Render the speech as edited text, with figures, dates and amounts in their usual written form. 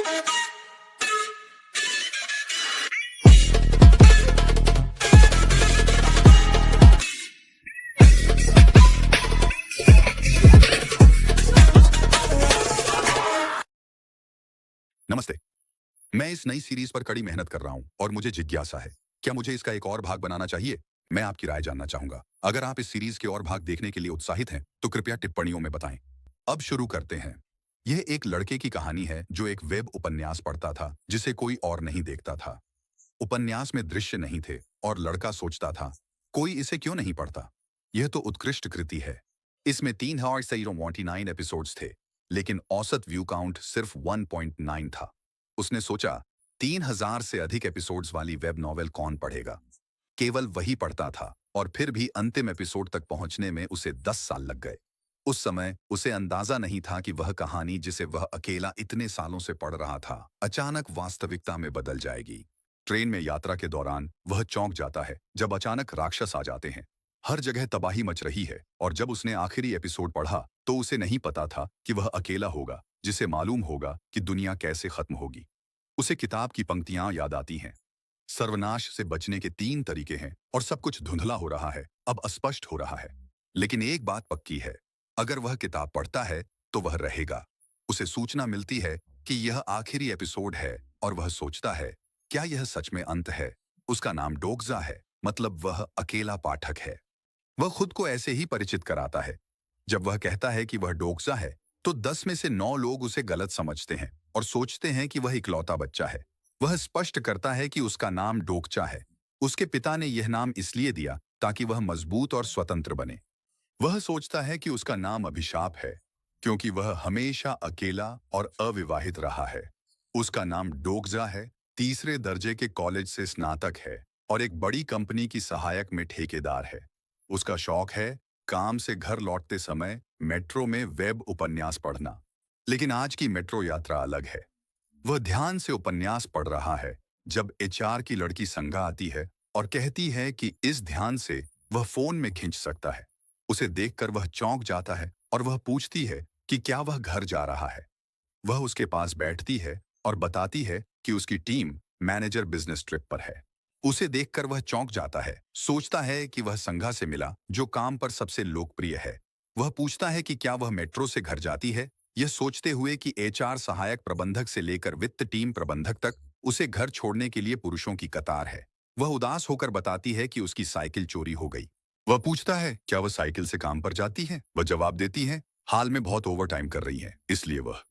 नमस्ते। मैं इस नई सीरीज पर कड़ी मेहनत कर रहा हूं और मुझे जिज्ञासा है, क्या मुझे इसका एक और भाग बनाना चाहिए? मैं आपकी राय जानना चाहूंगा। अगर आप इस सीरीज के और भाग देखने के लिए उत्साहित हैं, तो कृपया टिप्पणियों में बताएं। अब शुरू करते हैं। यह एक लड़के की कहानी है जो एक वेब उपन्यास पढ़ता था जिसे कोई और नहीं देखता था। उपन्यास में दृश्य नहीं थे और लड़का सोचता था, कोई इसे क्यों नहीं पढ़ता? यह तो उत्कृष्ट कृति है। इसमें 349 एपिसोड्स थे, लेकिन औसत व्यू काउंट सिर्फ 1.9 था। उसने सोचा, 3000 से अधिक एपिसोड्स वाली वेब नॉवेल कौन पढ़ेगा? केवल वही पढ़ता था और फिर भी अंतिम एपिसोड तक पहुंचने में उसे 10 साल लग गए। उस समय उसे अंदाजा नहीं था कि वह कहानी जिसे वह अकेला इतने सालों से पढ़ रहा था, अचानक वास्तविकता में बदल जाएगी। ट्रेन में यात्रा के दौरान वह चौंक जाता है जब अचानक राक्षस आ जाते हैं। हर जगह तबाही मच रही है और जब उसने आखिरी एपिसोड पढ़ा तो उसे नहीं पता था कि वह अकेला होगा जिसे मालूम होगा कि दुनिया कैसे खत्म होगी। उसे किताब की पंक्तियां याद आती हैं। सर्वनाश से बचने के 3 तरीके हैं और सब कुछ धुंधला हो रहा है, अब अस्पष्ट हो रहा है। लेकिन एक बात पक्की है, अगर वह किताब पढ़ता है तो वह रहेगा। उसे सूचना मिलती है कि यह आखिरी एपिसोड है और वह सोचता है, क्या यह सच में अंत है? उसका नाम डोगजा है, मतलब वह अकेला पाठक है। वह खुद को ऐसे ही परिचित कराता है। जब वह कहता है कि वह डोगजा है, तो 10 में से 9 लोग उसे गलत समझते हैं और सोचते हैं कि वह इकलौता बच्चा है। वह स्पष्ट करता है कि उसका नाम डोगचा है। उसके पिता ने यह नाम इसलिए दिया ताकि वह मजबूत और स्वतंत्र बने। वह सोचता है कि उसका नाम अभिशाप है, क्योंकि वह हमेशा अकेला और अविवाहित रहा है। उसका नाम डोगजा है, तीसरे दर्जे के कॉलेज से स्नातक है और एक बड़ी कंपनी की सहायक में ठेकेदार है। उसका शौक है काम से घर लौटते समय मेट्रो में वेब उपन्यास पढ़ना। लेकिन आज की मेट्रो यात्रा अलग है। वह ध्यान से उपन्यास पढ़ रहा है जब एचआर की लड़की संगा आती है और कहती है कि इस ध्यान से वह फोन में खींच सकता है। उसे देखकर वह चौंक जाता है और वह पूछती है कि क्या वह घर जा रहा है। वह उसके पास बैठती है और बताती है कि उसकी टीम मैनेजर बिजनेस ट्रिप पर है। उसे देखकर वह चौंक जाता है, सोचता है कि वह संघा से मिला जो काम पर सबसे लोकप्रिय है। वह पूछता है कि क्या वह मेट्रो से घर जाती है, यह सोचते हुए कि एचआर सहायक प्रबंधक से लेकर वित्त टीम प्रबंधक तक उसे घर छोड़ने के लिए पुरुषों की कतार है। वह उदास होकर बताती है कि उसकी साइकिल चोरी हो गई। वह पूछता है, क्या वह साइकिल से काम पर जाती है? वह जवाब देती है, हाल में बहुत ओवर टाइम कर रही है, इसलिए वह